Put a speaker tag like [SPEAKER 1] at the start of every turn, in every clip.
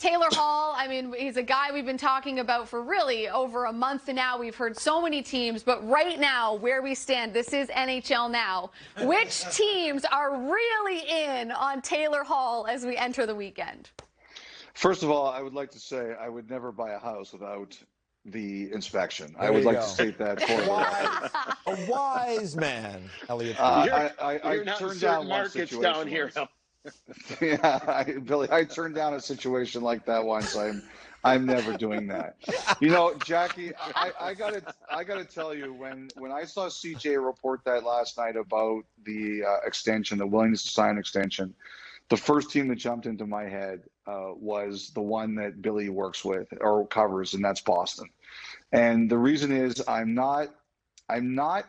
[SPEAKER 1] Taylor Hall, I mean, he's a guy we've been talking about for really over a month now. We've heard so many teams, but right now, where we stand, this is NHL now. Which teams are really in on Taylor Hall as we enter the weekend?
[SPEAKER 2] First of all, I would like to say I would never buy a house without the inspection.
[SPEAKER 3] There
[SPEAKER 2] I would like
[SPEAKER 3] go.
[SPEAKER 2] to state that for
[SPEAKER 3] a wise man, Elliotte.
[SPEAKER 4] You're not
[SPEAKER 2] turned
[SPEAKER 4] in certain
[SPEAKER 2] down one
[SPEAKER 4] markets
[SPEAKER 2] situation
[SPEAKER 4] down here.
[SPEAKER 2] Billy, I turned down a situation like that once. I'm never doing that. You know, Jackie, I gotta tell you, when I saw CJ report that last night about the extension, the willingness to sign an extension, the first team that jumped into my head was the one that Billy works with or covers, and that's Boston. And the reason is I'm not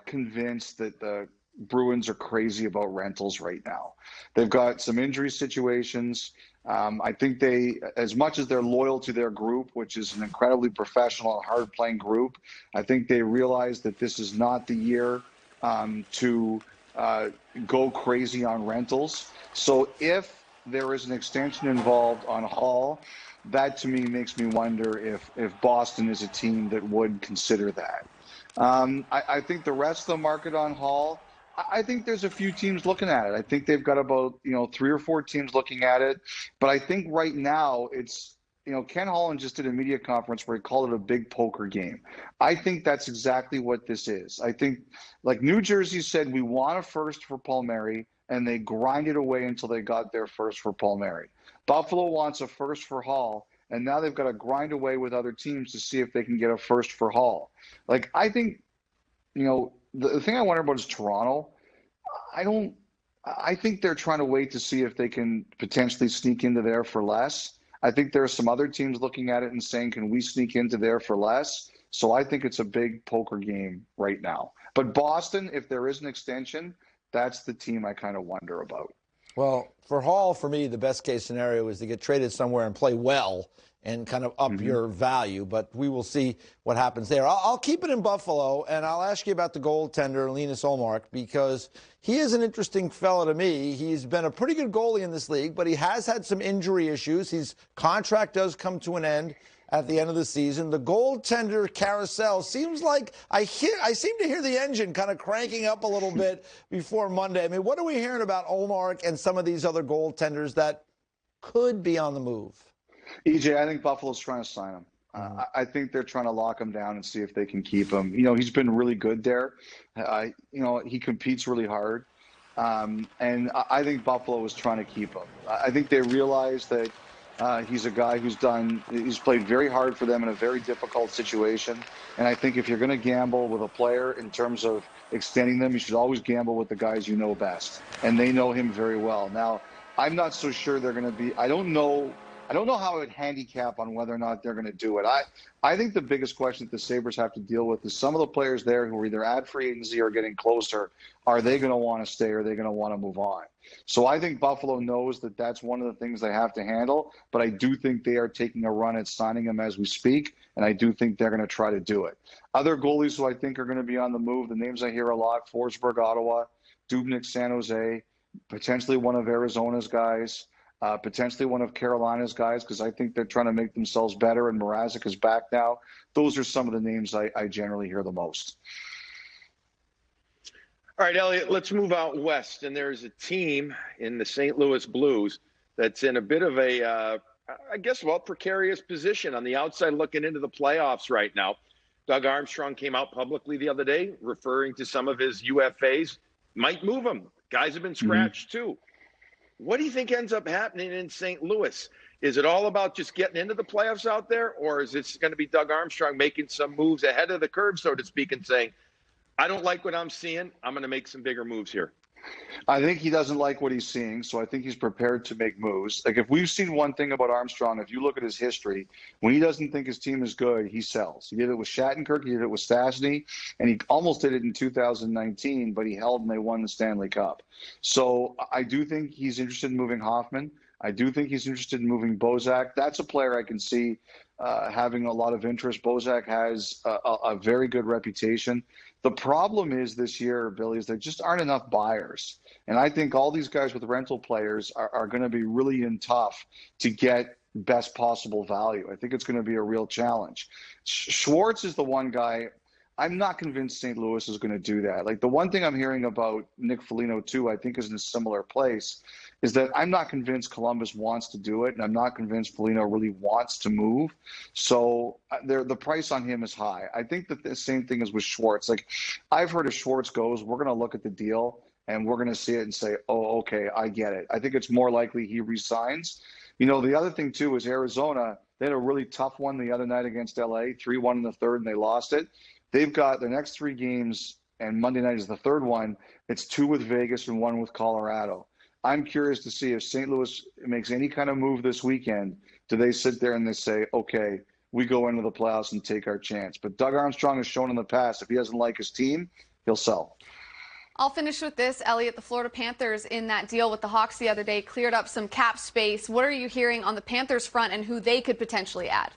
[SPEAKER 2] convinced that the Bruins are crazy about rentals right now. They've got some injury situations. I think they, as much as they're loyal to their group, which is an incredibly professional and hard-playing group, I think they realize that this is not the year to go crazy on rentals. So if there is an extension involved on Hall, that to me makes me wonder if Boston is a team that would consider that. I think the rest of the market on Hall, I think there's a few teams looking at it. I think they've got about 3 or 4 teams looking at it. But I think right now it's, Ken Holland just did a media conference where he called it a big poker game. I think that's exactly what this is. I think, like New Jersey said, we want a first for Palmieri, and they grinded away until they got their first for Palmieri. Buffalo wants a first for Hall, and now they've got to grind away with other teams to see if they can get a first for Hall. Like, I think, the thing I wonder about is Toronto. I think they're trying to wait to see if they can potentially sneak into there for less. I think there are some other teams looking at it and saying, can we sneak into there for less? So I think it's a big poker game right now. But Boston, if there is an extension, that's the team I kind of wonder about.
[SPEAKER 3] Well, for Hall, for me, the best case scenario is to get traded somewhere and play well and kind of up your value, but we will see what happens there. I'll keep it in Buffalo, and I'll ask you about the goaltender, Linus Ullmark, because he is an interesting fellow to me. He's been a pretty good goalie in this league, but he has had some injury issues. His contract does come to an end at the end of the season. The goaltender carousel seems like I seem to hear the engine kind of cranking up a little bit before Monday. I mean, what are we hearing about Ullmark and some of these other goaltenders that could be on the move?
[SPEAKER 2] EJ, I think Buffalo's trying to sign him. I think they're trying to lock him down and see if they can keep him. He's been really good there. He competes really hard. And I think Buffalo is trying to keep him. I think they realize that he's a guy he's played very hard for them in a very difficult situation. And I think if you're going to gamble with a player in terms of extending them, you should always gamble with the guys you know best. And they know him very well. Now, I'm not so sure they're going to be – I don't know how I would handicap on whether or not they're going to do it. I think the biggest question that the Sabres have to deal with is some of the players there who are either at free agency or getting closer. Are they going to want to stay or are they going to want to move on? So I think Buffalo knows that that's one of the things they have to handle, but I do think they are taking a run at signing him as we speak, and I do think they're going to try to do it. Other goalies who I think are going to be on the move, the names I hear a lot, Forsberg, Ottawa, Dubnyk, San Jose, potentially one of Arizona's guys, potentially one of Carolina's guys, because I think they're trying to make themselves better, and Mrazek is back now. Those are some of the names I generally hear the most.
[SPEAKER 4] All right, Elliotte, let's move out west. And there's a team in the St. Louis Blues that's in a bit of a, precarious position on the outside looking into the playoffs right now. Doug Armstrong came out publicly the other day referring to some of his UFAs. Might move them. Guys have been scratched too. What do you think ends up happening in St. Louis? Is it all about just getting into the playoffs out there, or is it going to be Doug Armstrong making some moves ahead of the curve, so to speak, and saying, I don't like what I'm seeing, I'm going to make some bigger moves here?
[SPEAKER 2] I think he doesn't like what he's seeing, so I think he's prepared to make moves. Like, if we've seen one thing about Armstrong, if you look at his history, when he doesn't think his team is good, he sells. He did it with Shattenkirk, he did it with Stastny, and he almost did it in 2019, but he held and they won the Stanley Cup. So I do think he's interested in moving Hoffman. I do think he's interested in moving Bozak. That's a player I can see having a lot of interest. Bozak has a very good reputation. The problem is this year, Billy, is there just aren't enough buyers. And I think all these guys with rental players are going to be really tough to get best possible value. I think it's going to be a real challenge. Schwartz is the one guy. I'm not convinced St. Louis is going to do that. Like, the one thing I'm hearing about Nick Foligno too, I think is in a similar place, is that I'm not convinced Columbus wants to do it, and I'm not convinced Foligno really wants to move. So the price on him is high. I think that the same thing is with Schwartz. Like, I've heard if Schwartz goes, we're going to look at the deal and we're going to see it and say, oh, okay, I get it. I think it's more likely he resigns. You know, the other thing too is Arizona. They had a really tough one the other night against LA, 3-1 in the third, and they lost it. They've got their next 3 games, and Monday night is the third one. It's 2 with Vegas and 1 with Colorado. I'm curious to see if St. Louis makes any kind of move this weekend. Do they sit there and they say, okay, we go into the playoffs and take our chance? But Doug Armstrong has shown in the past, if he doesn't like his team, he'll sell.
[SPEAKER 1] I'll finish with this, Elliotte. The Florida Panthers, in that deal with the Hawks the other day, cleared up some cap space. What are you hearing on the Panthers front and who they could potentially add?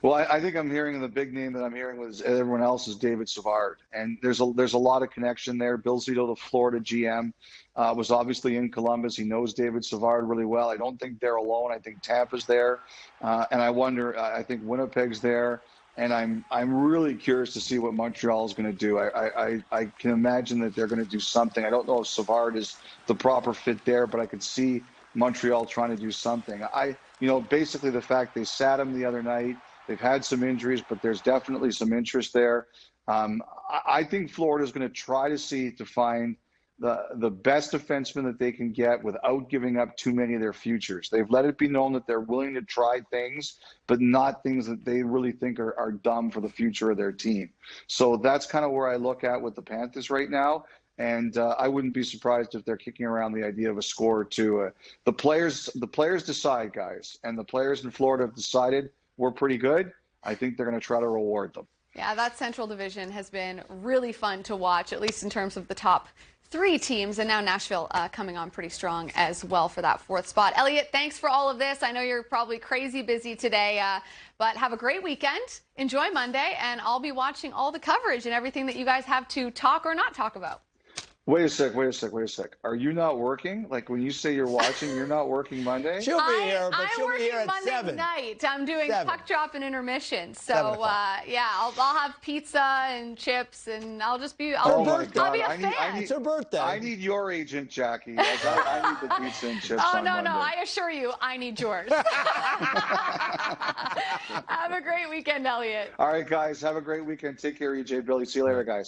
[SPEAKER 2] Well, I think I'm hearing the big name that I'm hearing with everyone else is David Savard, and there's a lot of connection there. Bill Zito, the Florida GM, was obviously in Columbus. He knows David Savard really well. I don't think they're alone. I think Tampa's there, and I wonder. I think Winnipeg's there, and I'm really curious to see what Montreal is going to do. I can imagine that they're going to do something. I don't know if Savard is the proper fit there, but I could see Montreal trying to do something. Basically the fact they sat him the other night. They've had some injuries, but there's definitely some interest there. I think Florida is going to try to find the best defenseman that they can get without giving up too many of their futures. They've let it be known that they're willing to try things, but not things that they really think are dumb for the future of their team. So that's kind of where I look at with the Panthers right now. And I wouldn't be surprised if they're kicking around the idea of a score or two. The players decide, guys, and the players in Florida have decided we're pretty good. I think they're going to try to reward them.
[SPEAKER 1] Yeah, that Central Division has been really fun to watch, at least in terms of the top 3 teams, and now Nashville coming on pretty strong as well for that 4th spot. Elliotte, thanks for all of this. I know you're probably crazy busy today, but have a great weekend. Enjoy Monday, and I'll be watching all the coverage and everything that you guys have to talk or not talk about.
[SPEAKER 2] Wait a sec. Are you not working? Like, when you say you're watching, you're not working Monday?
[SPEAKER 3] She'll be here, but she'll be here at
[SPEAKER 1] Monday
[SPEAKER 3] 7.
[SPEAKER 1] night. I'm doing puck drop and intermission. So,
[SPEAKER 3] 7 o'clock.
[SPEAKER 1] yeah, I'll have pizza and chips, and I'll just be,
[SPEAKER 2] Oh
[SPEAKER 1] I'll
[SPEAKER 2] my
[SPEAKER 1] be
[SPEAKER 2] God.
[SPEAKER 1] a fan.
[SPEAKER 3] It's her birthday.
[SPEAKER 2] I need your agent, Jackie. I need the pizza and chips on Monday.
[SPEAKER 1] No, I assure you, I need yours. Have a great weekend, Elliotte.
[SPEAKER 2] All right, guys, have a great weekend. Take care, EJ, Billy. See you later, guys.